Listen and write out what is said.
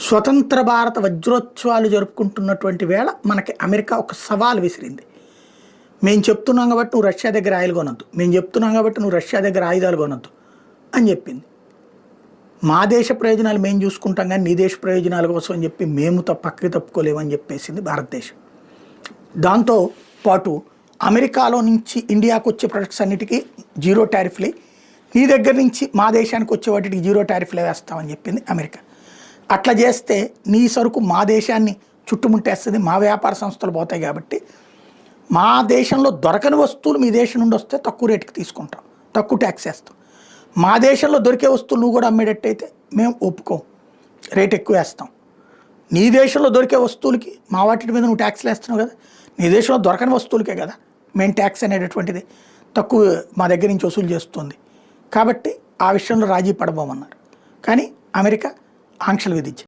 స్వతంత్ర భారత వజ్రోత్సవాలు జరుపుకుంటున్నటువంటి వేళ మనకి అమెరికా ఒక సవాల్ విసిరింది. మేము చెప్తున్నాం కాబట్టి నువ్వు రష్యా దగ్గర ఆయిల్ కొనొద్దు, మేము చెప్తున్నాం కాబట్టి నువ్వు రష్యా దగ్గర ఆయుధాలు కొనొద్దు అని చెప్పింది. మా దేశ ప్రయోజనాలు మేము చూసుకుంటాం కానీ నీ దేశ ప్రయోజనాల కోసం అని చెప్పి మేము పక్కకి తప్పుకోలేమని చెప్పేసింది భారతదేశం. దాంతో పాటు అమెరికాలో నుంచి ఇండియాకు వచ్చే ప్రొడక్ట్స్ అన్నిటికీ జీరో టారిఫ్లే, నీ దగ్గర నుంచి మా దేశానికి వచ్చే వాటికి జీరో టారిఫ్లే వేస్తామని చెప్పింది అమెరికా. అట్లా చేస్తే నీ సరుకు మా దేశాన్ని చుట్టుముట్టేస్తుంది, మా వ్యాపార సంస్థలు పోతాయి. కాబట్టి మా దేశంలో దొరకని వస్తువులు మీ దేశం నుండి వస్తే తక్కువ రేటుకి తీసుకుంటాం, తక్కువ ట్యాక్స్ వేస్తాం. మా దేశంలో దొరికే వస్తువులు నువ్వు కూడా అమ్మేటట్టయితే మేము ఒప్పుకోం, రేట్ ఎక్కువ వేస్తాం. నీ దేశంలో దొరికే వస్తువులకి మా వాటి మీద నువ్వు ట్యాక్స్లు వేస్తున్నావు కదా, నీ దేశంలో దొరకని వస్తువులకే కదా మేము ట్యాక్స్ అనేటటువంటిది తక్కువ మా దగ్గర నుంచి వసూలు చేస్తుంది. కాబట్టి ఆ విషయంలో రాజీ పడబోమన్నారు. కానీ అమెరికా ఆంక్షలు విధించింది.